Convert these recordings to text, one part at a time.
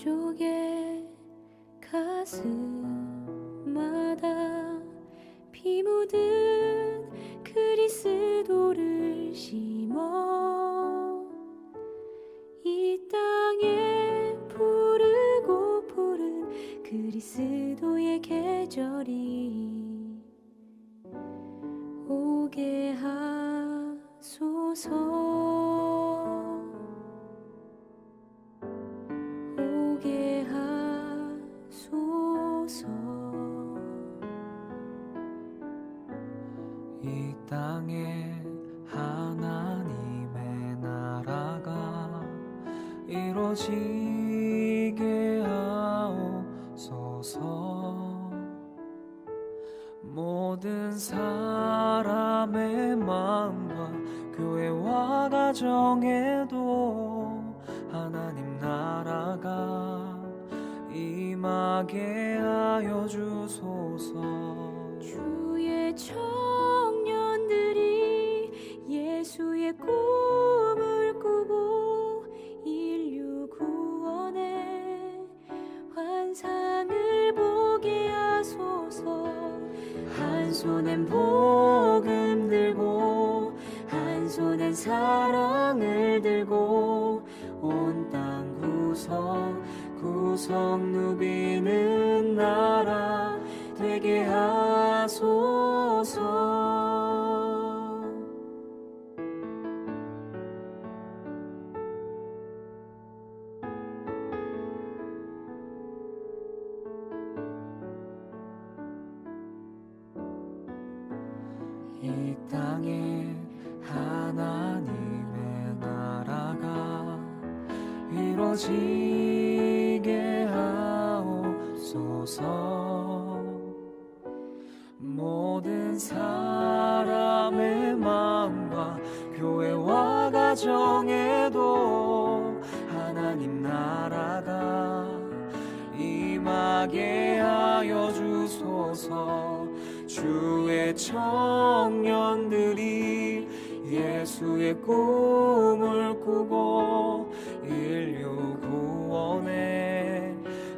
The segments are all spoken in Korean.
민족의 가슴마다 피 묻은 그리스도를 심어 이 땅에 푸르고 푸른 그리스도의 계절이 오게 하소서. 오게 하소서. 이 땅에 하나님의 나라가 이루어지게 하옵소서. 모든 사람의 마음과 교회와 가정에도 하나님 나라가 임하게 하여 주소서. 주의 청년들이 예수의 꿈을 꾸고 인류 구원의 환상을 보게 하소서. 한 손엔 복음 들고 한 손엔 사랑을 들고 온 땅 구석 누비는 나라 되게 하소서. 이 땅에 하나님의 나라가 이루어지게 하옵소서. 모든 사람의 마음과 교회와 가정에도 하나님 나라가 임하게 하여 주소서. 주의 청년들이 예수의 꿈을 꾸고 인류 구원의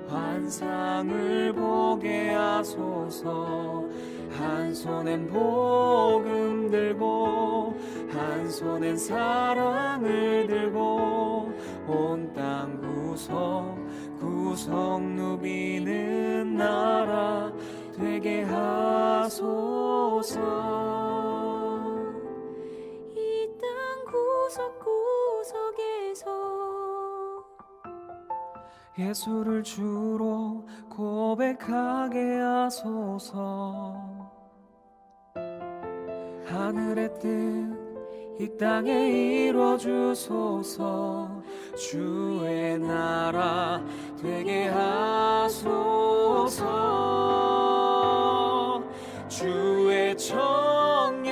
환상을 보게 하소서. 한 손엔 복음 들고 한 손엔 사랑을 들고 온 땅 구석 누비는 나라 되게 하소서. 이 땅 구석구석에서 예수를 주로 고백하게 하소서. 하늘의 뜻 이 땅에 이루어 주소서. 주의 나라 되게 하소서. 주의 청년들이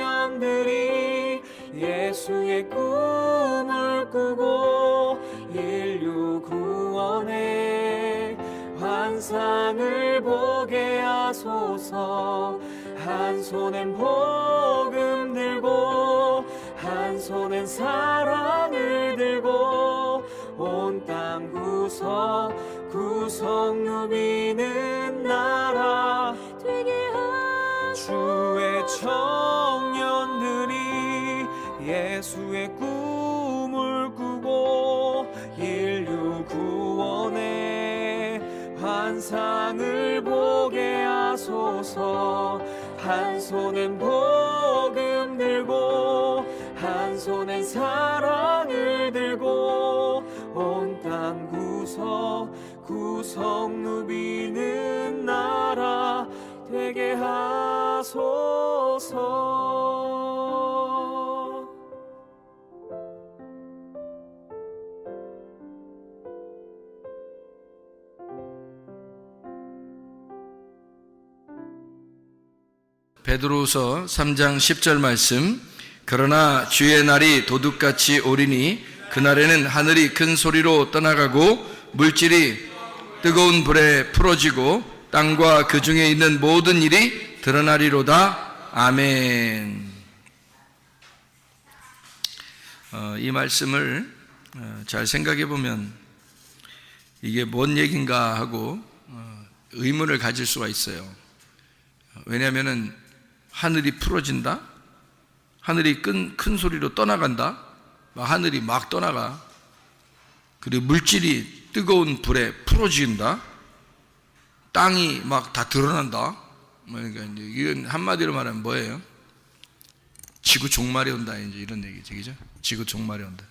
예수의 꿈을 꾸고 인류 구원의 환상을 보게 하소서. 한 손엔 복음 들고 한 손엔 사랑을 들고 온 땅 구석 누비는 나라 되게 주의 청년들이 예수의 꿈을 꾸고 인류 구원의 환상을 보게 하소서. 한 손엔 복음 들고 한 손엔 사랑을 들고 온 땅 구석 누비는 나라 되게 하소서. 베드로후서 3장 10절 말씀. 그러나 주의 날이 도둑같이 오리니 그날에는 하늘이 큰 소리로 떠나가고 물질이 뜨거운 불에 풀어지고 땅과 그 중에 있는 모든 일이 드러나리로다. 아멘. 이 말씀을 잘 생각해 보면 이게 뭔 얘긴가 하고 의문을 가질 수가 있어요. 왜냐하면 하늘이 풀어진다, 하늘이 큰 소리로 떠나간다, 하늘이 막 떠나가, 그리고 물질이 뜨거운 불에 풀어진다, 땅이 막 다 드러난다. 그러니까 이제 이건 한마디로 말하면 뭐예요? 지구 종말이 온다, 이제 이런 얘기죠, 그죠? 지구 종말이 온다.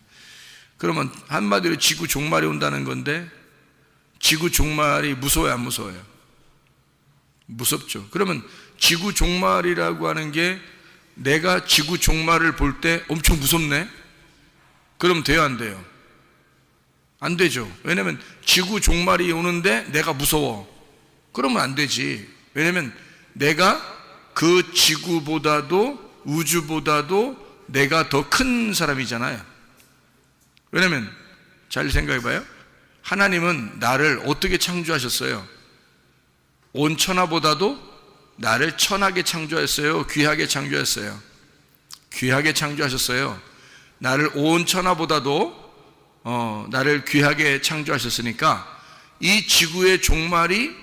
그러면 한마디로 지구 종말이 온다는 건데, 지구 종말이 무서워요, 안 무서워요? 무섭죠. 그러면 지구 종말이라고 하는 게 내가 지구 종말을 볼 때 엄청 무섭네? 그럼 돼요, 안 돼요? 안 되죠. 왜냐면 지구 종말이 오는데 내가 무서워. 그러면 안 되지. 왜냐면 내가 그 지구보다도 우주보다도 내가 더 큰 사람이잖아요. 왜냐면 잘 생각해 봐요. 하나님은 나를 어떻게 창조하셨어요? 온 천하보다도 나를 천하게 창조했어요? 귀하게 창조했어요? 귀하게 창조하셨어요. 나를 온 천하보다도 나를 귀하게 창조하셨으니까 이 지구의 종말이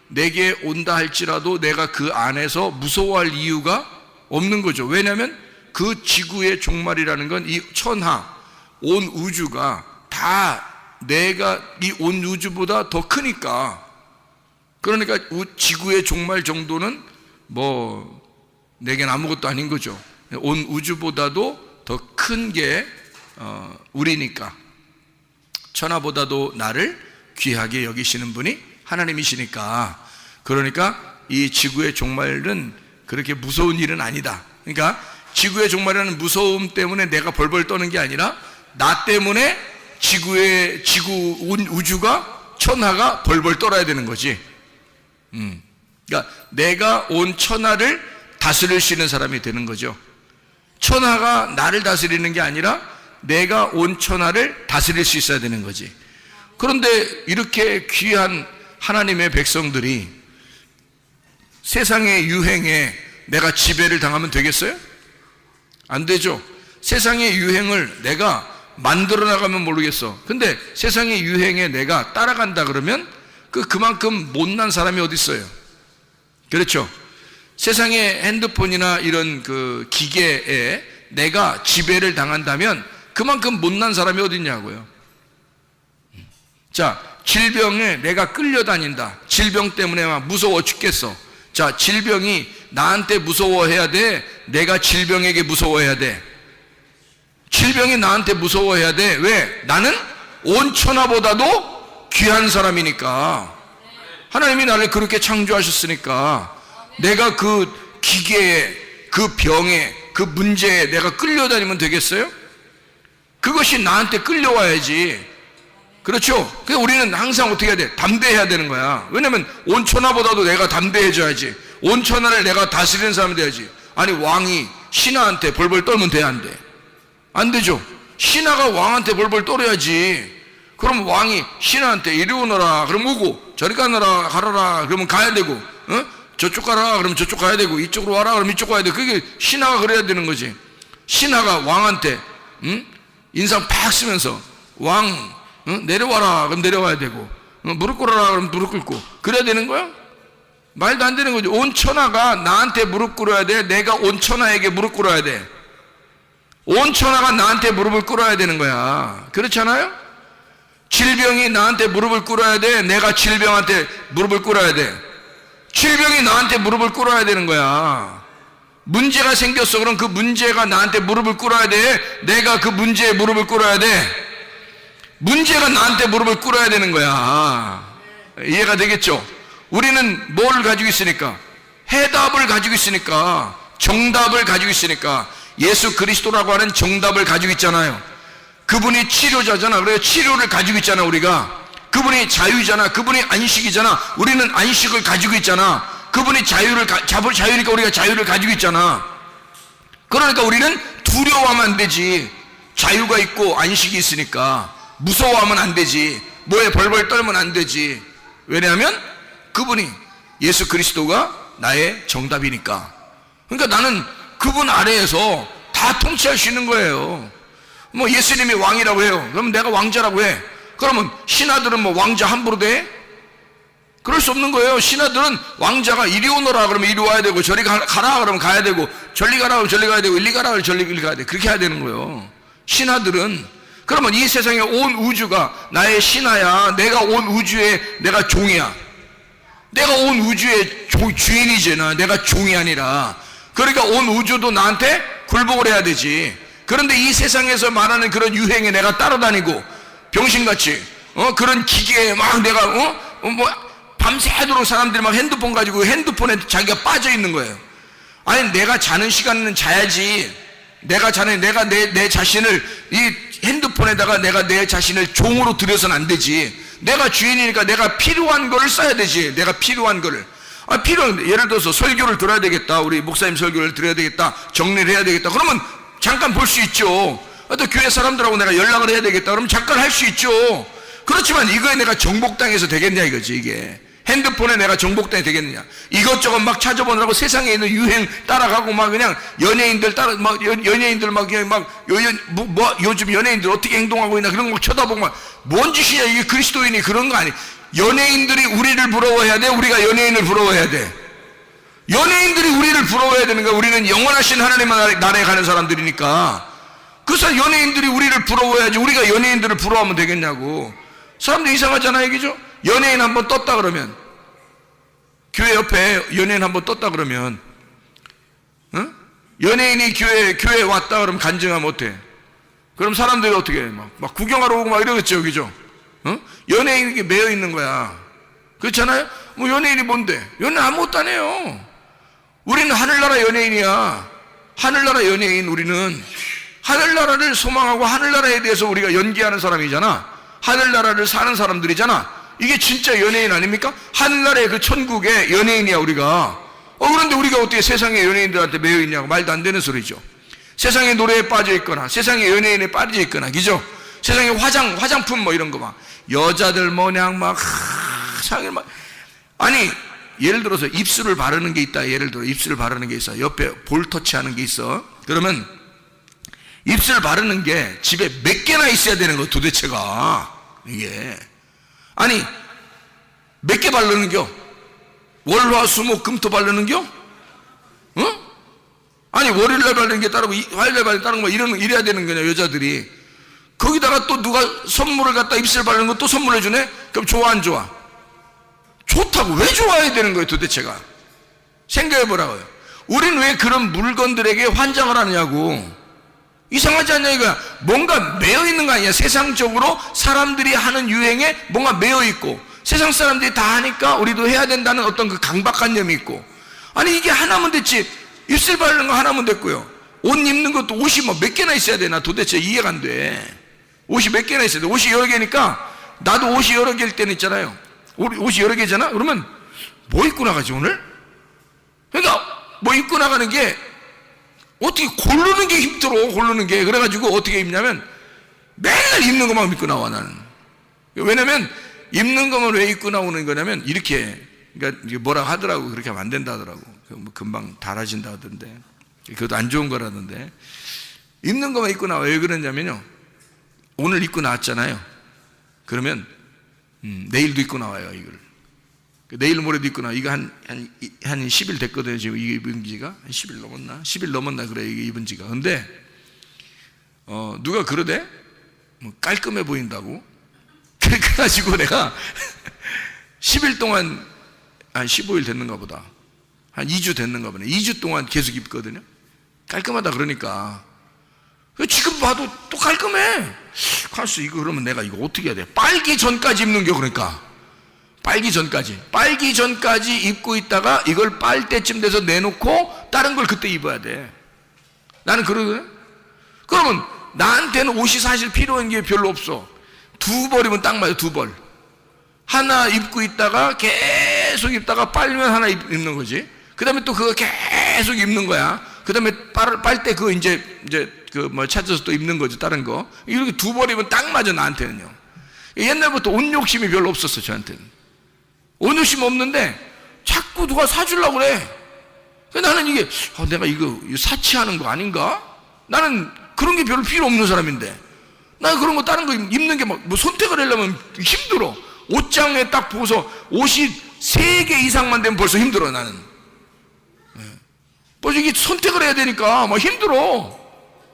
내게 온다 할지라도 내가 그 안에서 무서워할 이유가 없는 거죠. 왜냐하면 그 지구의 종말이라는 건 이 천하, 온 우주가 다 내가 이 온 우주보다 더 크니까. 그러니까 지구의 종말 정도는 뭐 내겐 아무것도 아닌 거죠. 온 우주보다도 더 큰 게 우리니까. 천하보다도 나를 귀하게 여기시는 분이 하나님이시니까. 그러니까 이 지구의 종말은 그렇게 무서운 일은 아니다. 그러니까 지구의 종말이라는 무서움 때문에 내가 벌벌 떠는 게 아니라 나 때문에 지구 온 우주가 천하가 벌벌 떨어야 되는 거지. 그러니까 내가 온 천하를 다스릴 수 있는 사람이 되는 거죠. 천하가 나를 다스리는 게 아니라 내가 온 천하를 다스릴 수 있어야 되는 거지. 그런데 이렇게 귀한 하나님의 백성들이 세상의 유행에 내가 지배를 당하면 되겠어요? 안 되죠. 세상의 유행을 내가 만들어 나가면 모르겠어. 근데 세상의 유행에 내가 따라간다 그러면 그만큼 못난 사람이 어디 있어요? 그렇죠. 세상의 핸드폰이나 이런 그 기계에 내가 지배를 당한다면 그만큼 못난 사람이 어디 있냐고요. 자, 질병에 내가 끌려다닌다. 질병 때문에 막 무서워 죽겠어. 자, 질병이 나한테 무서워해야 돼? 내가 질병에게 무서워해야 돼? 질병이 나한테 무서워해야 돼. 왜? 나는 온 천하보다도 귀한 사람이니까. 하나님이 나를 그렇게 창조하셨으니까 내가 그 기계에, 그 병에, 그 문제에 내가 끌려다니면 되겠어요? 그것이 나한테 끌려와야지. 그렇죠? 그래서 우리는 항상 어떻게 해야 돼? 담대해야 되는 거야. 왜냐면 온 천하보다도 내가 담대해져야지. 온 천하를 내가 다스리는 사람이 돼야지. 아니, 왕이 신하한테 벌벌 떨면 돼, 안 돼? 안 되죠. 신하가 왕한테 벌벌 떨어야지. 그럼 왕이 신하한테 이리 오너라 그럼 오고, 저리 가너라 가라라 그러면 가야 되고, 저쪽 가라 그러면 저쪽 가야 되고, 이쪽으로 와라 그러면 이쪽 가야 돼. 그게 신하가 그래야 되는 거지. 신하가 왕한테 인상 팍 쓰면서 왕 내려와라 그럼 내려와야 되고, 무릎 꿇어라 그럼 무릎 꿇고 그래야 되는 거야? 말도 안 되는 거지. 온 천하가 나한테 무릎 꿇어야 돼? 내가 온 천하에게 무릎 꿇어야 돼? 온 천하가 나한테 무릎을 꿇어야 되는 거야. 그렇잖아요? 질병이 나한테 무릎을 꿇어야 돼? 내가 질병한테 무릎을 꿇어야 돼? 질병이 나한테 무릎을 꿇어야 되는 거야. 문제가 생겼어. 그럼 그 문제가 나한테 무릎을 꿇어야 돼? 내가 그 문제에 무릎을 꿇어야 돼? 문제가 나한테 무릎을 꿇어야 되는 거야. 이해가 되겠죠? 우리는 뭘 가지고 있으니까? 해답을 가지고 있으니까, 정답을 가지고 있으니까, 예수 그리스도라고 하는 정답을 가지고 있잖아요. 그분이 치료자잖아. 그래서 치료를 가지고 있잖아. 우리가 그분이 자유잖아. 그분이 안식이잖아. 우리는 안식을 가지고 있잖아. 그분이 자유니까 우리가 자유를 가지고 있잖아. 그러니까 우리는 두려워하면 안 되지. 자유가 있고 안식이 있으니까. 무서워하면 안 되지. 뭐에 벌벌 떨면 안 되지. 왜냐하면 그분이, 예수 그리스도가 나의 정답이니까. 그러니까 나는 그분 아래에서 다 통치할 수 있는 거예요. 뭐 예수님이 왕이라고 해요. 그럼 내가 왕자라고 해. 그러면 신하들은 뭐 왕자 함부로 돼? 그럴 수 없는 거예요. 신하들은 왕자가 이리 오너라 그러면 이리 와야 되고, 저리 가라 그러면 가야 되고, 저리 가라 그러면 저리 가야 되고, 일리 가라 그러면 저리 가야 돼. 그렇게 해야 되는 거예요. 신하들은. 그러면 이 세상에 온 우주가 나의 신하야. 내가 온 우주의 내가 종이야. 내가 온 우주의 주인이잖아. 내가 종이 아니라. 그러니까 온 우주도 나한테 굴복을 해야 되지. 그런데 이 세상에서 말하는 그런 유행에 내가 따라다니고 병신같이 그런 기계에 막 내가 뭐 밤새도록 사람들이 막 핸드폰 가지고 핸드폰에 자기가 빠져 있는 거예요. 아니 내가 자는 시간은 자야지. 내가 내 자신을 이 핸드폰에다가 내가 내 자신을 종으로 들여서는 안 되지. 내가 주인이니까 내가 필요한 거를 써야 되지. 내가 필요한 거를. 예를 들어서 설교를 들어야 되겠다. 우리 목사님 설교를 들어야 되겠다. 정리를 해야 되겠다. 그러면 잠깐 볼 수 있죠. 또 교회 사람들하고 내가 연락을 해야 되겠다. 그러면 잠깐 할 수 있죠. 그렇지만 이거에 내가 정복당해서 되겠냐 이거지. 이게 핸드폰에 내가 정복당이 되겠느냐. 이것저것 막 찾아보느라고 세상에 있는 유행 따라가고 막 그냥 연예인들 따라 막 연예인들 막 그냥 막 요즘 연예인들 어떻게 행동하고 있나 그런 거 쳐다보고 막 뭔 짓이냐. 이게 그리스도인이 그런 거 아니. 연예인들이 우리를 부러워해야 돼. 우리가 연예인을 부러워해야 돼. 연예인들이 우리를 부러워해야 되는 거야. 우리는 영원하신 하나님의 나라에 가는 사람들이니까. 그래서 연예인들이 우리를 부러워해야지. 우리가 연예인들을 부러워하면 되겠냐고. 사람들 이상하잖아요, 이게죠? 연예인 한번 떴다 그러면, 교회 옆에 연예인 한번 떴다 그러면, 연예인이 교회에 왔다 그러면 간증하면 어때? 그럼 사람들이 어떻게 해? 막 구경하러 오고 막 이러겠죠, 여기죠? 연예인이 매여 있는 거야. 그렇잖아요? 뭐 연예인이 뭔데? 연예인 아무것도 안 해요. 우리는 하늘나라 연예인이야. 하늘나라 연예인. 우리는 하늘나라를 소망하고 하늘나라에 대해서 우리가 연기하는 사람이잖아. 하늘나라를 사는 사람들이잖아. 이게 진짜 연예인 아닙니까? 하늘나라의 그 천국의 연예인이야 우리가. 그런데 우리가 어떻게 세상의 연예인들한테 매여 있냐고. 말도 안 되는 소리죠. 세상의 노래에 빠져 있거나 세상의 연예인에 빠져 있거나, 그죠? 세상에 화장품 뭐 이런 거 막 여자들 뭐냥 막 상을 막, 아니 예를 들어서 입술을 바르는 게 있다. 예를 들어 입술을 바르는 게 있어. 옆에 볼 터치하는 게 있어. 그러면 입술 바르는 게 집에 몇 개나 있어야 되는 거 도대체가. 이게 아니 몇 개 바르는겨? 월화수목금토 바르는겨? 아니 월요일날 바르는 게 따르고 화요일날 바르는 게 따르고 뭐 이래야 되는 거냐 여자들이. 거기다가 또 누가 선물을 갖다 입술 바르는 거 또 선물해 주네? 그럼 좋아 안 좋아? 좋다고. 왜 좋아해야 되는 거예요 도대체가? 생각해 보라고요. 우리는 왜 그런 물건들에게 환장을 하느냐고. 이상하지 않냐 이거야. 뭔가 매여 있는 거 아니야. 세상적으로 사람들이 하는 유행에 뭔가 매여 있고, 세상 사람들이 다 하니까 우리도 해야 된다는 어떤 그 강박관념이 있고. 아니 이게 하나면 됐지. 입술 바르는 거 하나면 됐고요. 옷 입는 것도 옷이 뭐 몇 개나 있어야 되나 도대체 이해가 안 돼. 옷이 몇 개나 있어야 돼. 옷이 여러 개니까 나도 옷이 여러 개일 때는 있잖아요. 옷이 여러 개잖아. 그러면 뭐 입고 나가지 오늘? 그러니까 뭐 입고 나가는 게 어떻게 고르는 게 힘들어. 고르는 게. 그래가지고 어떻게 입냐면 맨날 입는 것만 입고 나와 나는. 왜냐면 입는 것만 왜 입고 나오는 거냐면 이렇게, 그러니까 뭐라 하더라고. 그렇게 하면 안 된다 하더라고. 뭐 금방 달아진다 하던데. 그것도 안 좋은 거라던데. 입는 것만 입고 나와. 왜 그러냐면요, 오늘 입고 나왔잖아요. 그러면 내일도 입고 나와요 이걸. 내일 모레도 입고 나와. 이거 한 10일 됐거든요 지금. 이게 입은 지가 한 10일 넘었나? 10일 넘었나 그래 이게 입은 지가. 근데 누가 그러대? 뭐 깔끔해 보인다고. 그래가지고 내가 10일 동안 한 15일 됐는가 보다. 한 2주 됐는가 보네. 2주 동안 계속 입거든요. 깔끔하다 그러니까. 지금 봐도 또 깔끔해. 가수 이거 그러면 내가 이거 어떻게 해야 돼? 빨기 전까지 입는 겨. 그러니까 빨기 전까지 입고 있다가 이걸 빨 때쯤 돼서 내놓고 다른 걸 그때 입어야 돼. 나는 그러거든. 그러면 나한테는 옷이 사실 필요한 게 별로 없어. 2벌이면 딱 맞아. 2벌 하나 입고 있다가 계속 입다가 빨면 하나 입는 거지. 그 다음에 또 그거 계속 입는 거야. 그 다음에 빨 때 그거 이제 그 뭐 찾아서 또 입는 거지. 다른 거 이렇게 2벌이면 딱 맞아 나한테는요. 옛날부터 옷 욕심이 별로 없었어 저한테는. 옷 욕심 없는데 자꾸 누가 사주려고 그래. 나는 이게 내가 이거 사치하는 거 아닌가? 나는 그런 게 별로 필요 없는 사람인데 나 그런 거 다른 거 입는 게 막 뭐 선택을 하려면 힘들어. 옷장에 딱 보고서 옷이 3개 이상만 되면 벌써 힘들어 나는. 뭐 이게 선택을 해야 되니까 막 힘들어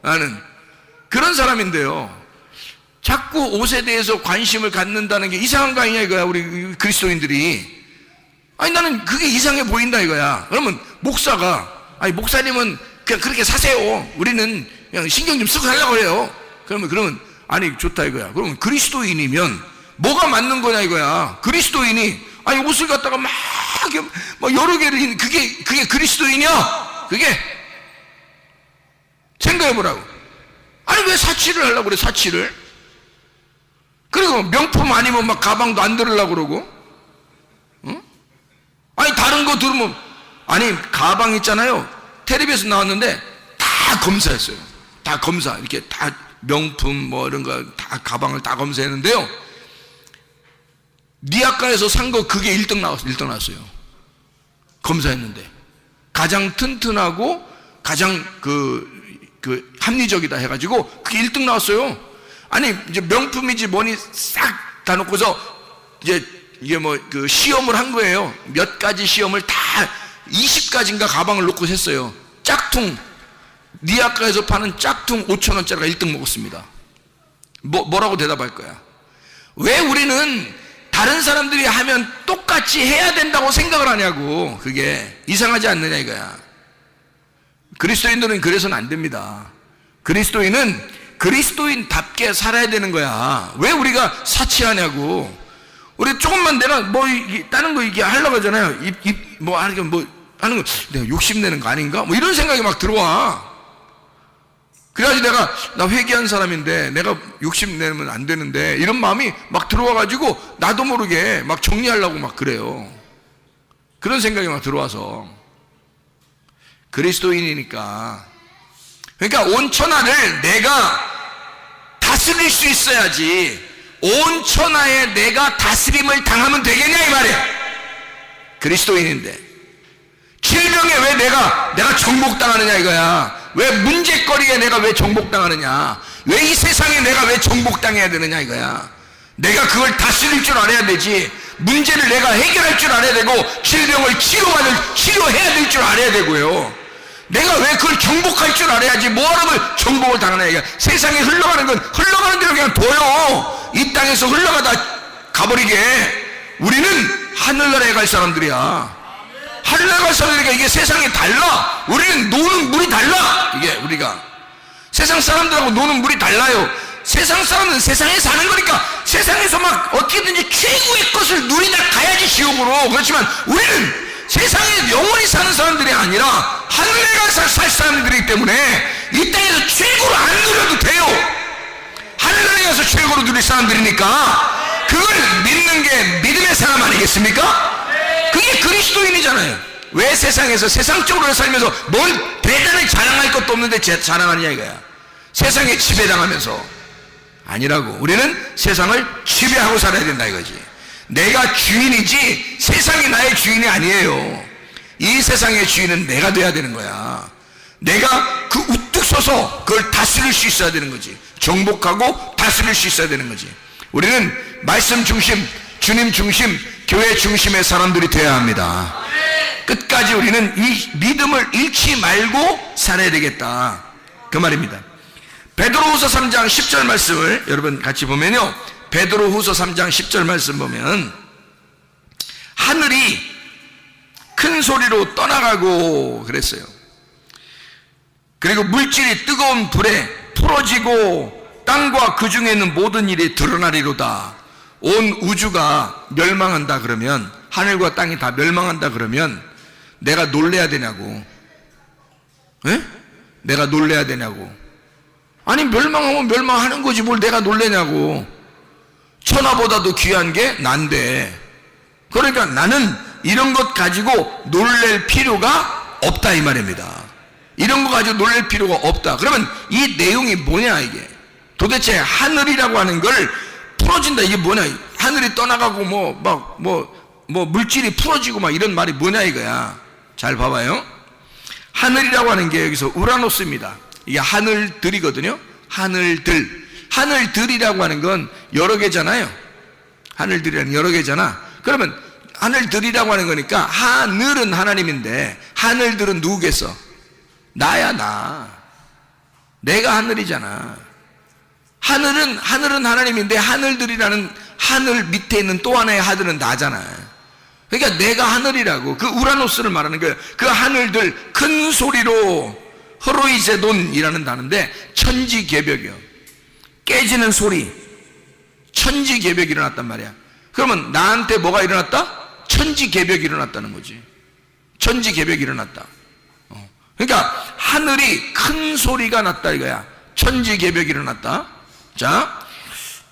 나는. 그런 사람인데요, 자꾸 옷에 대해서 관심을 갖는다는 게 이상한 거 아니냐 이거야, 우리 그리스도인들이. 아니 나는 그게 이상해 보인다 이거야. 그러면 목사가, 아니 목사님은 그냥 그렇게 사세요, 우리는 그냥 신경 좀 쓰고 살려고 해요. 그러면 아니 좋다 이거야. 그러면 그리스도인이면 뭐가 맞는 거냐 이거야. 그리스도인이 아니 옷을 갖다가 막 여러 개를 입는 그게 그리스도인이야? 그게 생각해 보라고. 아니 왜 사치를 하려고 그래, 사치를. 그리고 명품 아니면 막 가방도 안 들으려고 그러고. 응? 아니 다른 거 들으면, 아니 가방 있잖아요, 텔레비에서 나왔는데 다 검사했어요. 다 검사, 이렇게 다 명품 뭐 이런 거 다 가방을 다 검사했는데요, 니아카에서 산 거 그게 1등 나왔어요. 검사했는데 가장 튼튼하고 가장 그 합리적이다 해가지고 그게 1등 나왔어요. 아니 이제 명품이지 뭐니 싹 다 놓고서 이제 이게 뭐 그 시험을 한 거예요. 몇 가지 시험을 다 20가지인가 가방을 놓고 했어요. 짝퉁, 니아카에서 파는 짝퉁 5,000원짜리가 1등 먹었습니다. 뭐라고 대답할 거야? 왜 우리는 다른 사람들이 하면 똑같이 해야 된다고 생각을 하냐고. 그게 이상하지 않느냐 이거야. 그리스도인들은 그래서는 안 됩니다. 그리스도인은 그리스도인답게 살아야 되는 거야. 왜 우리가 사치하냐고. 우리 조금만 내가 뭐 다른 거 이게 하려고 하잖아요. 뭐 하는 거 내가 욕심내는 거 아닌가? 뭐 이런 생각이 막 들어와. 그래가지고 나 회개한 사람인데 내가 욕심내면 안 되는데 이런 마음이 막 들어와가지고 나도 모르게 막 정리하려고 막 그래요. 그런 생각이 막 들어와서. 그리스도인이니까, 그러니까 온 천하를 내가 다스릴 수 있어야지, 온 천하에 내가 다스림을 당하면 되겠냐 이 말이야. 그리스도인인데 질병에 왜 내가 정복당하느냐 이거야. 왜 문제거리에 내가 왜 정복당하느냐, 왜 이 세상에 내가 왜 정복당해야 되느냐 이거야. 내가 그걸 다스릴 줄 알아야 되지. 문제를 내가 해결할 줄 알아야 되고, 질병을 치료해야 될 줄 알아야 되고요. 내가 왜 그걸 정복할 줄 알아야지. 뭐하러 정복을 당하냐 이거야. 세상에 흘러가는 건 흘러가는 대로 그냥 둬요. 이 땅에서 흘러가다 가버리게. 우리는 하늘나라에 갈 사람들이야. 하늘나라 갈 사람들이니까 이게 세상이 달라. 우리는 노는 물이 달라. 이게 우리가 세상 사람들하고 노는 물이 달라요. 세상 사람은 세상에 사는 거니까 세상에서 막 어떻게든지 최고의 것을 누리다 가야지 지옥으로. 그렇지만 우리는 세상에 영원히 사는 사람들이 아니라 하늘에 가서 살 사람들이기 때문에 이 땅에서 최고로 안 누려도 돼요. 하늘에 가서 최고로 누릴 사람들이니까 그걸 믿는 게 믿음의 사람 아니겠습니까? 그게 그리스도인이잖아요. 왜 세상에서 세상적으로 살면서 뭘 대단히 자랑할 것도 없는데 자랑하느냐 이거야. 세상에 지배당하면서. 아니라고. 우리는 세상을 지배하고 살아야 된다 이거지. 내가 주인이지 세상이 나의 주인이 아니에요. 이 세상의 주인은 내가 돼야 되는 거야. 내가 그 우뚝 서서 그걸 다스릴 수 있어야 되는 거지. 정복하고 다스릴 수 있어야 되는 거지. 우리는 말씀 중심, 주님 중심, 교회 중심의 사람들이 되어야 합니다. 끝까지 우리는 이 믿음을 잃지 말고 살아야 되겠다, 그 말입니다. 베드로후서 3장 10절 말씀을 여러분 같이 보면요, 베드로후서 3장 10절 말씀 보면 하늘이 큰 소리로 떠나가고 그랬어요. 그리고 물질이 뜨거운 불에 풀어지고 땅과 그 중에 있는 모든 일이 드러나리로다. 온 우주가 멸망한다 그러면, 하늘과 땅이 다 멸망한다 그러면 내가 놀래야 되냐고. 에? 내가 놀래야 되냐고. 아니 멸망하면 멸망하는 거지 뭘 내가 놀래냐고. 천하보다도 귀한 게 난데. 그러니까 나는 이런 것 가지고 놀랄 필요가 없다 이 말입니다. 이런 거 가지고 놀랄 필요가 없다. 그러면 이 내용이 뭐냐 이게. 도대체 하늘이라고 하는 걸 풀어진다 이게 뭐냐. 하늘이 떠나가고 뭐 물질이 풀어지고 막 이런 말이 뭐냐 이거야. 잘 봐봐요. 하늘이라고 하는 게 여기서 우라노스입니다. 이게 하늘들이거든요. 하늘들. 하늘들이라고 하는 건 여러 개잖아요. 하늘들이라는 여러 개잖아. 그러면 하늘들이라고 하는 거니까 하늘은 하나님인데 하늘들은 누구겠어? 나야, 나. 내가 하늘이잖아. 하늘은 하나님인데 하늘들이라는 하늘 밑에 있는 또 하나의 하늘은 나잖아. 그러니까 내가 하늘이라고. 그 우라노스를 말하는 거예요. 그 하늘들 큰 소리로 허로이제돈이라는 단어인데 천지개벽이요. 깨지는 소리. 천지개벽이 일어났단 말이야. 그러면 나한테 뭐가 일어났다? 천지개벽이 일어났다는 거지. 천지개벽이 일어났다. 그러니까 하늘이 큰 소리가 났다 이거야. 천지개벽이 일어났다. 자,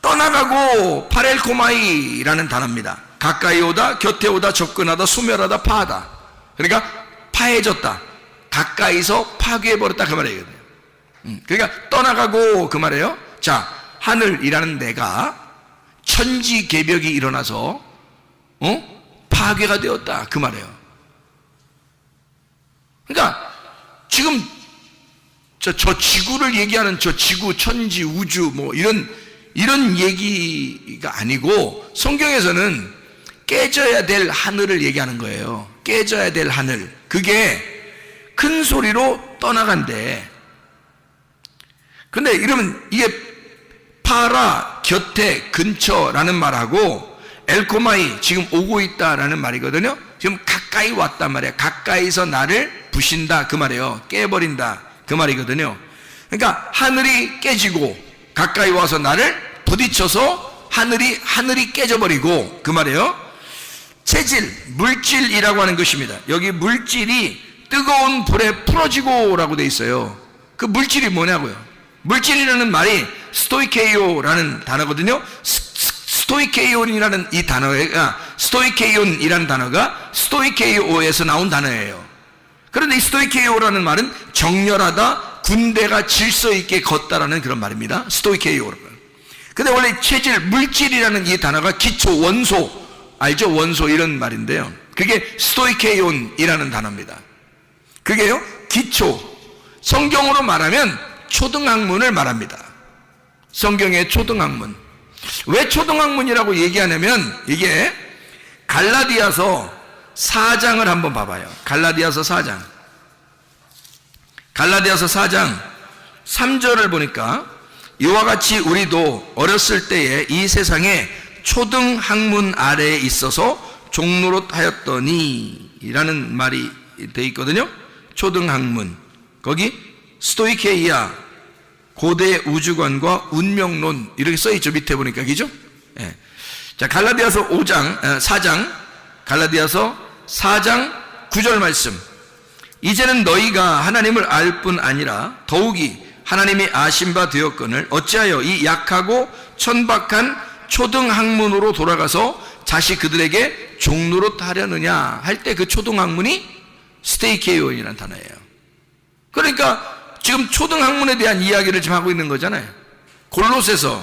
떠나가고 파렐코마이라는 단어입니다. 가까이 오다, 곁에 오다, 접근하다, 소멸하다, 파하다. 그러니까 파해졌다. 가까이서 파괴해버렸다 그 말이에요. 그러니까 떠나가고 그 말이에요. 자, 하늘이라는 내가 천지개벽이 일어나서 파괴가 되었다 그 말이에요. 그러니까 지금 저 지구를 얘기하는 저 지구, 천지, 우주 뭐 이런 얘기가 아니고 성경에서는 깨져야 될 하늘을 얘기하는 거예요. 깨져야 될 하늘. 그게 큰 소리로 떠나간대. 근데 이러면 이게 파라, 곁에, 근처라는 말하고 엘코마이, 지금 오고 있다라는 말이거든요. 지금 가까이 왔단 말이에요. 가까이서 나를 부신다 그 말이에요. 깨버린다 그 말이거든요. 그러니까 하늘이 깨지고 가까이 와서 나를 부딪혀서 하늘이 깨져버리고 그 말이에요. 체질, 물질이라고 하는 것입니다. 여기 물질이 뜨거운 불에 풀어지고 라고 돼 있어요. 그 물질이 뭐냐고요. 물질이라는 말이 스토이케이오라는 단어거든요. 스토이케이온이라는 이 단어가 스토이케이온이라는 단어가 스토이케이오에서 나온 단어예요. 그런데 이 스토이케이오라는 말은 정렬하다, 군대가 질서 있게 걷다라는 그런 말입니다. 스토이케이오. 근데 원래 체질, 물질이라는 이 단어가 기초, 원소, 알죠? 원소 이런 말인데요. 그게 스토이케이온이라는 단어입니다. 그게요, 기초. 성경으로 말하면 초등학문을 말합니다. 성경의 초등학문. 왜 초등학문이라고 얘기하냐면 이게 갈라디아서 4장을 한번 봐봐요. 갈라디아서 4장. 갈라디아서 4장 3절을 보니까 이와 같이 우리도 어렸을 때에 이 세상에 초등학문 아래에 있어서 종노릇하였더니 라는 말이 돼 있거든요. 초등학문. 거기 스토이케이아, 고대 우주관과 운명론 이렇게 써있죠. 밑에 보니까. 그죠? 예. 자, 갈라디아서 4장 갈라디아서 4장 9절 말씀. 이제는 너희가 하나님을 알 뿐 아니라 더욱이 하나님이 아신 바 되었거늘 어찌하여 이 약하고 천박한 초등학문으로 돌아가서 다시 그들에게 종노릇하려느냐 할 때 그 초등학문이 스테이케이온이라는 단어예요. 그러니까 지금 초등학문에 대한 이야기를 지금 하고 있는 거잖아요. 골로새서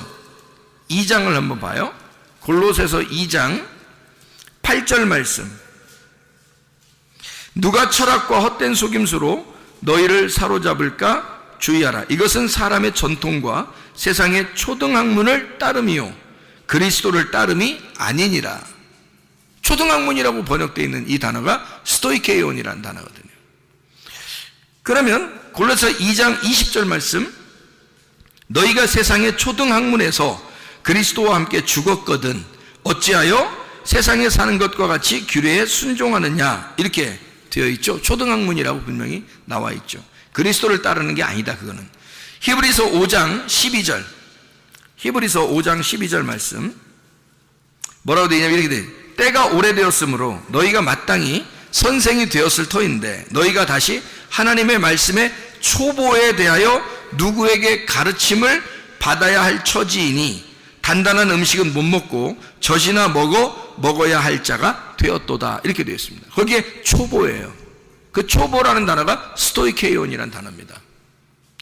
2장을 한번 봐요. 골로새서 2장 8절 말씀. 누가 철학과 헛된 속임수로 너희를 사로잡을까 주의하라. 이것은 사람의 전통과 세상의 초등학문을 따름이요 그리스도를 따름이 아니니라. 초등학문이라고 번역되어 있는 이 단어가 스토이케이온이라는 단어거든요. 그러면 골로새 2장 20절 말씀. 너희가 세상의 초등학문에서 그리스도와 함께 죽었거든 어찌하여 세상에 사는 것과 같이 규례에 순종하느냐 이렇게 되어 있죠. 초등학문이라고 분명히 나와 있죠. 그리스도를 따르는 게 아니다. 그거는 히브리서 5장 12절. 히브리서 5장 12절 말씀 뭐라고 되어 있냐면 이렇게 돼. 때가 오래되었으므로 너희가 마땅히 선생이 되었을 터인데 너희가 다시 하나님의 말씀의 초보에 대하여 누구에게 가르침을 받아야 할 처지이니 단단한 음식은 못 먹고 젖이나 먹어야 할 자가 되었도다 이렇게 되어 있습니다. 거기에 초보예요. 그 초보라는 단어가 스토이케이온이라는 단어입니다.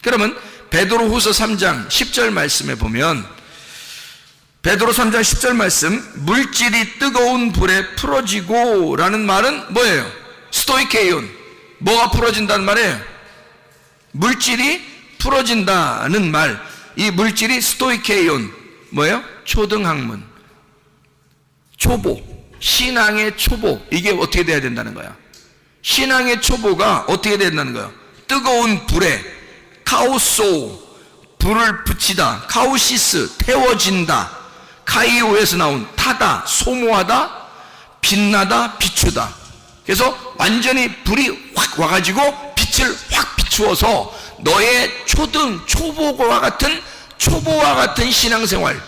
그러면 베드로후서 3장 10절 말씀에 보면 베드로 3장 10절 말씀 물질이 뜨거운 불에 풀어지고 라는 말은 뭐예요? 스토이케이온. 뭐가 풀어진다는 말이에요? 물질이 풀어진다는 말. 이 물질이 스토이케이온, 뭐예요? 초등학문, 초보, 신앙의 초보. 이게 어떻게 돼야 된다는 거야? 신앙의 초보가 어떻게 된다는 거야? 뜨거운 불에 카오소, 불을 붙이다, 카오시스, 태워진다, 카이오에서 나온 타다, 소모하다, 빛나다, 비추다. 그래서 완전히 불이 확 와가지고 빛을 확 비추어서 너의 초보와 같은 신앙생활,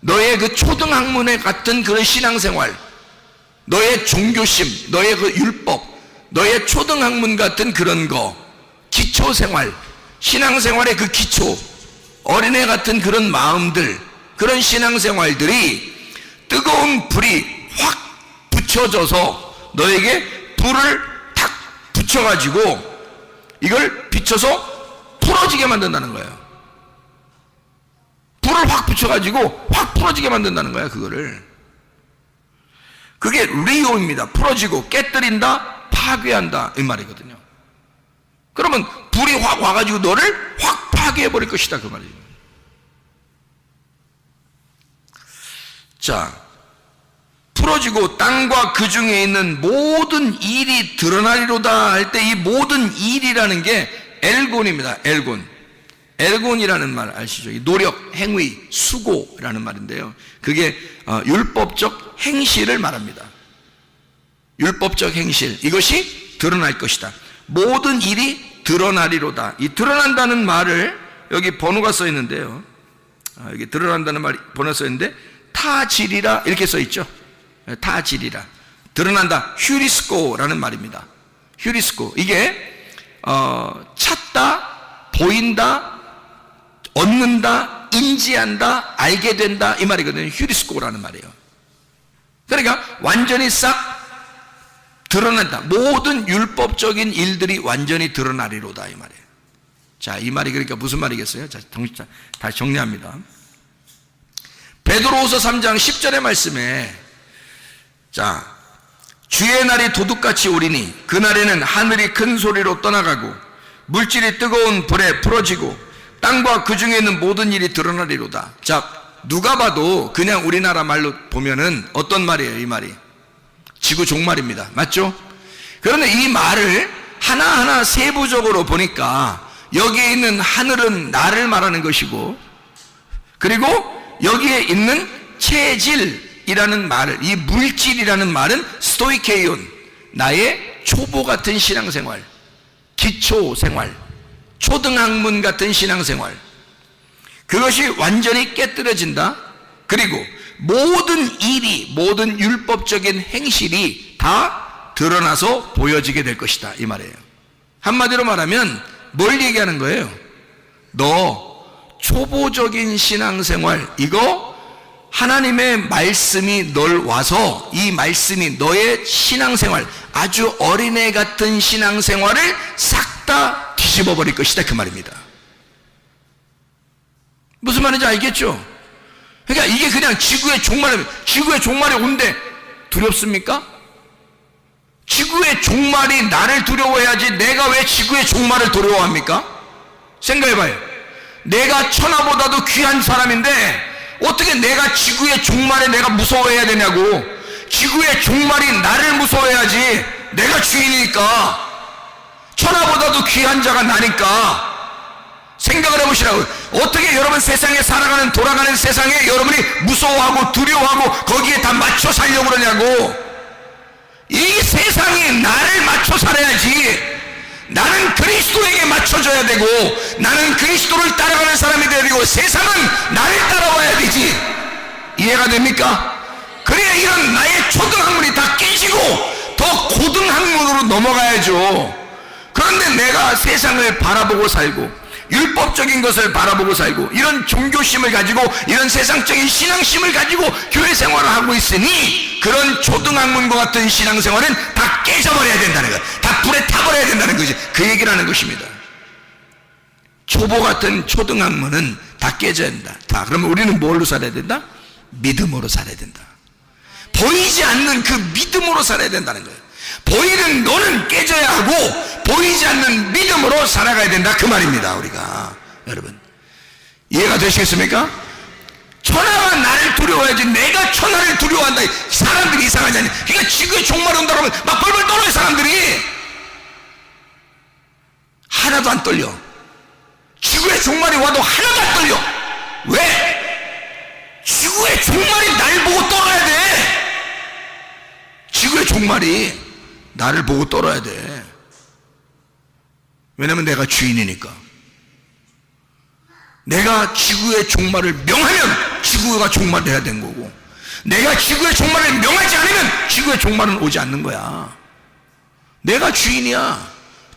너의 그 초등학문에 같은 그런 신앙생활, 너의 종교심, 너의 그 율법, 너의 초등학문 같은 그런 거, 기초생활, 신앙생활의 그 기초, 어린애 같은 그런 마음들, 그런 신앙생활들이 뜨거운 불이 확 붙여져서 너에게 불을 탁 붙여가지고 이걸 비춰서 풀어지게 만든다는 거예요. 불을 확 붙여가지고 확 풀어지게 만든다는 거야. 그거를. 그게 리오입니다. 풀어지고 깨뜨린다, 파괴한다, 이 말이거든요. 그러면 불이 확 와가지고 너를 확 파괴해버릴 것이다, 그 말이에요. 자, 풀어지고 땅과 그 중에 있는 모든 일이 드러나리로다 할 때 이 모든 일이라는 게 엘곤입니다. 엘곤이라는 말 아시죠? 노력, 행위, 수고라는 말인데요. 그게 율법적 행실을 말합니다. 율법적 행실, 이것이 드러날 것이다. 모든 일이 드러나리로다. 이 드러난다는 말을 여기 번호가 써 있는데요. 여기 드러난다는 말이 번호 써 있는데 타지리라 이렇게 써 있죠. 타지리라, 드러난다, 휴리스코라는 말입니다. 휴리스코, 이게 찾다, 보인다, 얻는다, 인지한다, 알게 된다, 이 말이거든요. 휴리스코라는 말이에요. 그러니까 완전히 싹 드러난다. 모든 율법적인 일들이 완전히 드러나리로다, 이 말이에요. 자, 이 말이 그러니까 무슨 말이겠어요? 자, 다시 정리합니다. 베드로후서 3장 10절의 말씀에, 자, 주의 날이 도둑같이 오리니 그날에는 하늘이 큰 소리로 떠나가고 물질이 뜨거운 불에 풀어지고 땅과 그 중에 있는 모든 일이 드러나리로다. 자, 누가 봐도 그냥 우리나라 말로 보면은 어떤 말이에요? 이 말이 지구 종말입니다. 맞죠? 그런데 이 말을 하나하나 세부적으로 보니까 여기에 있는 하늘은 나를 말하는 것이고, 그리고 여기에 있는 체질이라는 말을, 이 물질이라는 말은 스토이케이온, 나의 초보 같은 신앙생활, 기초생활, 초등학문 같은 신앙생활, 그것이 완전히 깨뜨려진다. 그리고 모든 일이, 모든 율법적인 행실이 다 드러나서 보여지게 될 것이다, 이 말이에요. 한마디로 말하면 뭘 얘기하는 거예요? 너 초보적인 신앙생활, 이거 하나님의 말씀이 널 와서 이 말씀이 너의 신앙생활, 아주 어린애 같은 신앙생활을 싹 다 뒤집어 버릴 것이다, 그 말입니다. 무슨 말인지 알겠죠? 그러니까 이게 그냥 지구의 종말이 온대. 두렵습니까? 지구의 종말이 나를 두려워해야지 내가 왜 지구의 종말을 두려워합니까? 생각해봐요. 내가 천하보다도 귀한 사람인데 어떻게 내가 지구의 종말에 내가 무서워해야 되냐고. 지구의 종말이 나를 무서워해야지, 내가 주인이니까. 천하보다도 귀한 자가 나니까. 생각을 해보시라고요. 어떻게 여러분 세상에 살아가는, 돌아가는 세상에 여러분이 무서워하고 두려워하고 거기에 다 맞춰 살려고 그러냐고. 이 세상이 나를 맞춰 살아야지. 나는 그리스도에게 맞춰져야 되고, 나는 그리스도를 따라가는 사람이 돼야 되고, 세상은 나를 따라와야 되지. 이해가 됩니까? 그래야 이런 나의 초등학문이 다 깨지고 더 고등학문으로 넘어가야죠. 그런데 내가 세상을 바라보고 살고, 율법적인 것을 바라보고 살고, 이런 종교심을 가지고, 이런 세상적인 신앙심을 가지고 교회 생활을 하고 있으니 그런 초등학문과 같은 신앙생활은 다 깨져버려야 된다는 거야. 다 불에 타버려야 된다는 거지. 그 얘기를 하는 것입니다. 초보 같은 초등학문은 다 깨져야 된다. 다. 그러면 우리는 뭘로 살아야 된다? 믿음으로 살아야 된다. 보이지 않는 그 믿음으로 살아야 된다는 거예요. 보이는 너는 깨져야 하고 보이지 않는 믿음으로 살아가야 된다, 그 말입니다. 우리가 여러분, 이해가 되시겠습니까? 천하가 나를 두려워하지 내가 천하를 두려워한다. 사람들이 이상하지 않냐? 그러니까 지구의 종말이 온다고 하면 막 벌벌 떨어요. 사람들이 하나도 안 떨려. 지구의 종말이 와도 하나도 안 떨려. 왜? 지구의 종말이 날 보고 떨어야 돼. 지구의 종말이 나를 보고 떨어야 돼. 왜냐면 내가 주인이니까. 내가 지구의 종말을 명하면 지구가 종말해야 된 거고, 내가 지구의 종말을 명하지 않으면 지구의 종말은 오지 않는 거야. 내가 주인이야.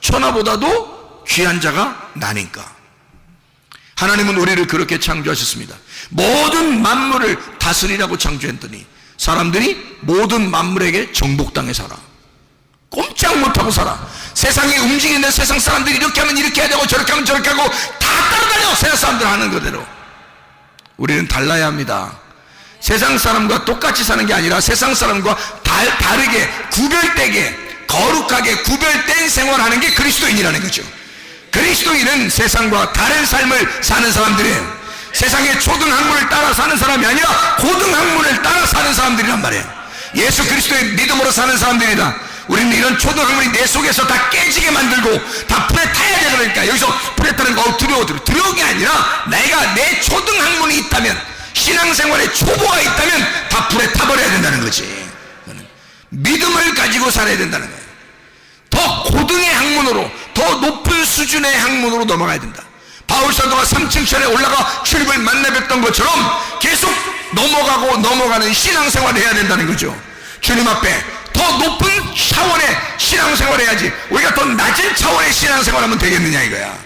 천하보다도 귀한 자가 나니까. 하나님은 우리를 그렇게 창조하셨습니다. 모든 만물을 다스리라고 창조했더니 사람들이 모든 만물에게 정복당해 살아. 꼼짝 못하고 살아. 세상이 움직이는데 세상 사람들이 이렇게 하면 이렇게 해야 되고 저렇게 하면 저렇게 하고 다 따라다녀. 세상 사람들 하는 그대로. 우리는 달라야 합니다. 세상 사람과 똑같이 사는 게 아니라 세상 사람과 다르게 구별되게 거룩하게 구별된 생활하는 게 그리스도인이라는 거죠. 그리스도인은 세상과 다른 삶을 사는 사람들이에요. 세상의 초등학문을 따라 사는 사람이 아니라 고등학문을 따라 사는 사람들이란 말이에요. 예수 그리스도의 믿음으로 사는 사람들이다. 우리는 이런 초등학문이 내 속에서 다 깨지게 만들고 다 불에 타야 돼. 그러니까 여기서 불에 타는 거 두려운 게 아니라 내가 내 초등학문이 있다면, 신앙생활에 초보가 있다면 다 불에 타버려야 된다는 거지. 믿음을 가지고 살아야 된다는 거예요. 더 고등의 학문으로, 더 높은 수준의 학문으로 넘어가야 된다. 바울사도가 3층 천에 올라가 주님을 만나 뵙던 것처럼 계속 넘어가는 신앙생활을 해야 된다는 거죠. 주님 앞에 더 높은 차원의 신앙생활을 해야지 우리가 더 낮은 차원의 신앙생활하면 되겠느냐 이거야.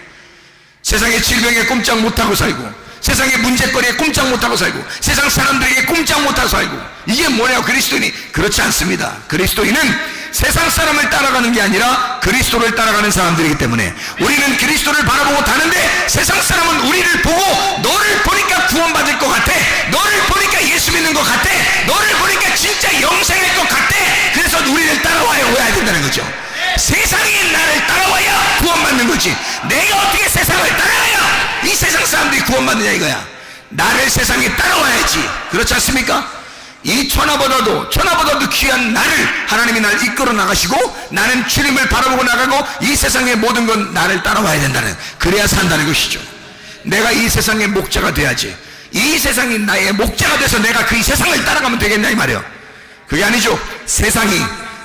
세상의 질병에 꼼짝 못하고 살고, 세상의 문제거리에 꼼짝 못하고 살고, 세상 사람들에게 꼼짝 못하고 살고, 이게 뭐냐고. 그리스도인이 그렇지 않습니다. 그리스도인은 세상 사람을 따라가는 게 아니라 그리스도를 따라가는 사람들이기 때문에 우리는 그리스도를 바라보고 다는데, 세상 사람은 우리를 보고 너를 보니까 구원받을 것 같아, 너를 보니까 예수 믿는 것 같아, 너를 보니까 진짜 영생할 것 같아. 그래서 우리를 따라와야 된다는 거죠. 세상이 나를 따라와야 구원받는 거지, 내가 어떻게 세상을 따라가야 이 세상 사람들이 구원받느냐 이거야. 나를 세상에 따라와야지. 그렇지 않습니까? 이 천하보다도 귀한 나를 하나님이 날 이끌어 나가시고, 나는 주님을 바라보고 나가고 이 세상의 모든 건 나를 따라와야 된다는, 그래야 산다는 것이죠. 내가 이 세상의 목자가 돼야지. 이 세상이 나의 목자가 돼서 내가 그 세상을 따라가면 되겠냐 이 말이에요. 그게 아니죠. 세상이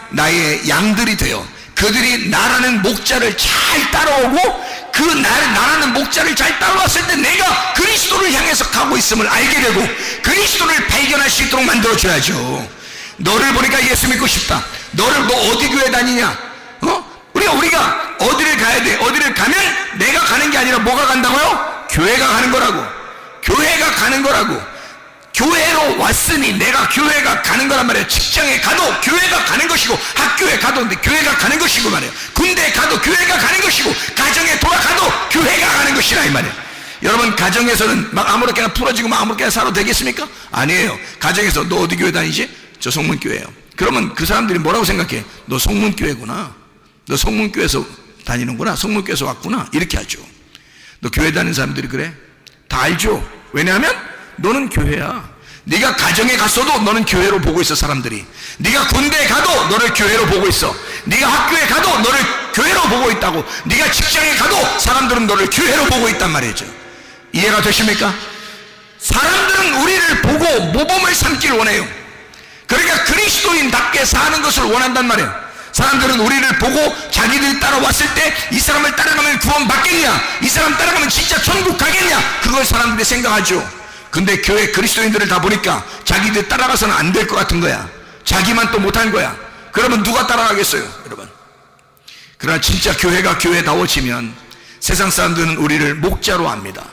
나의 양들이 되어 그들이 나라는 목자를 잘 따라오고, 그 나라는 목자를 잘 따라왔을 때 내가 그리스도를 향해서 가고 있음을 알게 되고 그리스도를 발견할 수 있도록 만들어줘야죠. 너를 보니까 예수 믿고 싶다. 너 어디 교회 다니냐? 우리가 어디를 가야 돼? 어디를 가면 내가 가는 게 아니라 뭐가 간다고요? 교회가 가는 거라고. 교회가 가는 거라고. 교회로 왔으니 내가 교회가 가는 거란 말이에요. 직장에 가도 교회가 가는 것이고, 학교에 가도 교회가 가는 것이고 말이에요. 군대에 가도 교회가 가는 것이고, 가정에 돌아가도 교회가 가는 것이라 이 말이에요. 여러분, 가정에서는 막 아무렇게나 풀어지고 막 아무렇게나 살아도 되겠습니까? 아니에요. 가정에서 너 어디 교회 다니지? 저 성문교회예요. 그러면 그 사람들이 뭐라고 생각해? 너 성문교회구나, 너 성문교회에서 다니는구나, 성문교회에서 왔구나, 이렇게 하죠. 너 교회 다니는 사람들이 그래? 다 알죠. 왜냐하면 너는 교회야. 네가 가정에 갔어도 너는 교회로 보고 있어. 사람들이 네가 군대에 가도 너를 교회로 보고 있어. 네가 학교에 가도 너를 교회로 보고 있다고. 네가 직장에 가도 사람들은 너를 교회로 보고 있단 말이죠. 이해가 되십니까? 사람들은 우리를 보고 모범을 삼기를 원해요. 그러니까 그리스도인답게 사는 것을 원한단 말이에요. 사람들은 우리를 보고 자기들이 따라왔을 때 이 사람을 따라가면 구원 받겠냐, 이 사람 따라가면 진짜 천국 가겠냐, 그걸 사람들이 생각하죠. 근데 교회 그리스도인들을 다 보니까 자기들 따라가서는 안 될 것 같은 거야. 자기만 또 못한 거야. 그러면 누가 따라가겠어요, 여러분? 그러나 진짜 교회가 교회다워지면 세상 사람들은 우리를 목자로 압니다.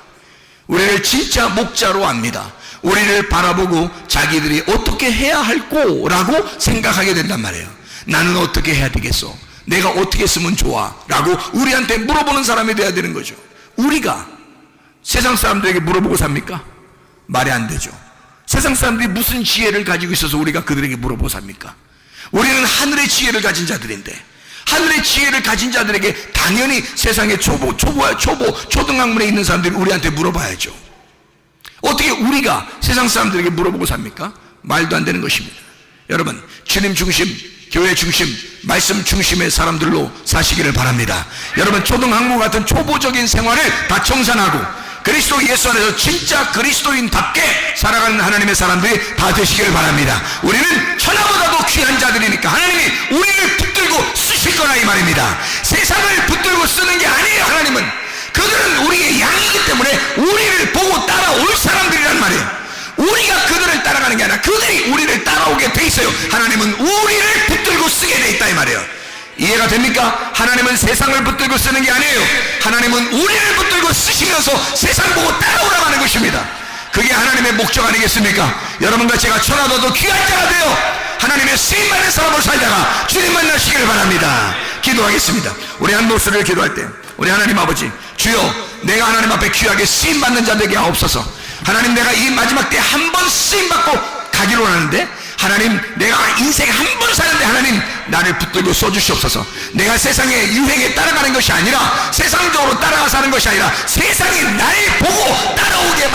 우리를 진짜 목자로 압니다. 우리를 바라보고 자기들이 어떻게 해야 할 거라고 생각하게 된단 말이에요. 나는 어떻게 해야 되겠어? 내가 어떻게 했으면 좋아? 라고 우리한테 물어보는 사람이 돼야 되는 거죠. 우리가 세상 사람들에게 물어보고 삽니까? 말이 안 되죠. 세상 사람들이 무슨 지혜를 가지고 있어서 우리가 그들에게 물어보고 삽니까? 우리는 하늘의 지혜를 가진 자들인데, 하늘의 지혜를 가진 자들에게 당연히 세상의 초등학문에 있는 사람들이 우리한테 물어봐야죠. 어떻게 우리가 세상 사람들에게 물어보고 삽니까? 말도 안 되는 것입니다. 여러분, 주님 중심, 교회 중심, 말씀 중심의 사람들로 사시기를 바랍니다. 여러분, 초등학교 같은 초보적인 생활을 다 청산하고 그리스도 예수 안에서 진짜 그리스도인답게 살아가는 하나님의 사람들이 다 되시기를 바랍니다. 우리는 천하보다도 귀한 자들이니까 하나님이 우리를 붙들고 쓰실 거라 이 말입니다. 세상을 붙들고 쓰는 게 아니에요. 하나님은 그들은 우리의 양이기 때문에 우리를 보고 따라올 사람들이란 말이에요. 우리가 그들을 따라가는 게 아니라 그들이 우리를 따라오게 돼 있어요. 하나님은 우리를 붙들고 쓰게 돼 있다 이 말이에요. 이해가 됩니까? 하나님은 세상을 붙들고 쓰는 게 아니에요. 하나님은 우리를 붙들고 쓰시면서 세상 보고 따라오라고 하는 것입니다. 그게 하나님의 목적 아니겠습니까? 여러분과 제가 천하보다도 귀한 자가 되어 하나님의 쓰임받는 사람으로 살다가 주님 만나시기를 바랍니다. 기도하겠습니다. 우리 한 목소리를 기도할 때 우리 하나님 아버지, 주여 내가 하나님 앞에 귀하게 쓰임받는 자 되게 하옵소서. 하나님, 내가 이 마지막 때 한 번 쓰임받고 가기로 하는데 하나님, 내가 인생 한 번 사는데 하나님 나를 붙들고 써주시옵소서. 내가 세상의 유행에 따라가는 것이 아니라 세상적으로 따라가 사는 것이 아니라 세상이 나를 보고 따라오게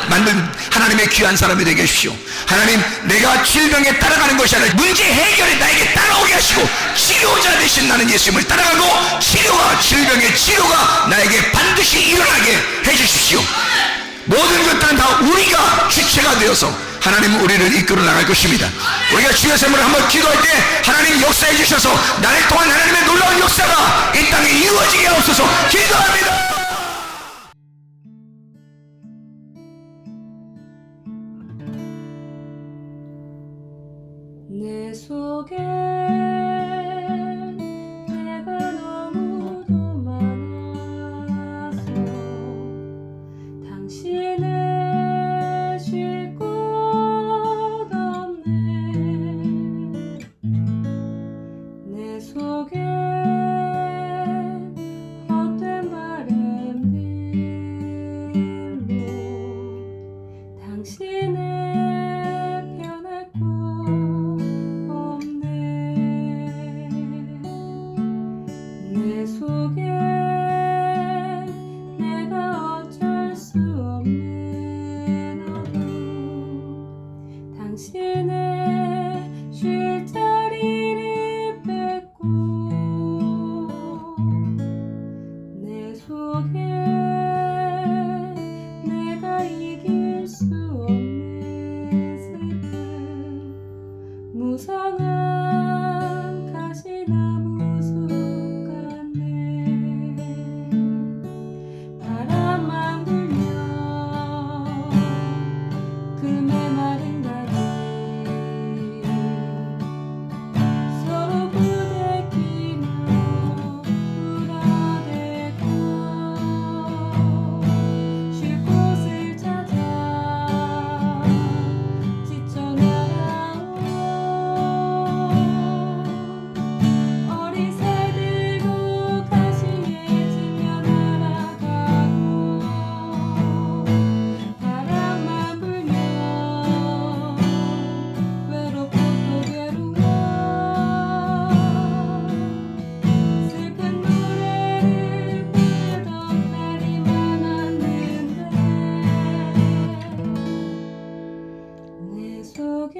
만든 하나님의 귀한 사람이 되게 해주시오. 하나님, 내가 질병에 따라가는 것이 아니라 문제 해결에 나에게 따라오게 하시고 치료자 되신 나는 예수님을 따라가고 치료와 질병의 치료가 나에게 반드시 일어나게 해주십시오. 모든 것들은 다 우리가 주체가 되어서 하나님은 우리를 이끌어 나갈 것입니다. 우리가 주의 샘을 한번 기도할 때 하나님 역사해 주셔서 나를 통한 하나님의 놀라운 역사가 이 땅에 이루어지게 하옵소서. 기도합니다. 내 속에 내가 너무도 많아서 당신을 쉴 곳 없네. 내 속에 헛된 바램들로 당신을 변할 곳 없네. 내 속에 내가 어쩔 수 없는 어둠, 당신의 쉴 자리를 뺏고 내 속에 내가 이길 수 없는 슬픔, 무성한 가시나무 숲 같네. 바람만 불면 그 메마른 가지 서로 부대끼며 울어대고 쉴 곳을 찾아 지쳐 날아온 어린 새 들고 가시에 지며 날아가고 바람만 불면 외롭고 또 괴로워 슬픈 노래를 부르던 날이 많았는데 내 속에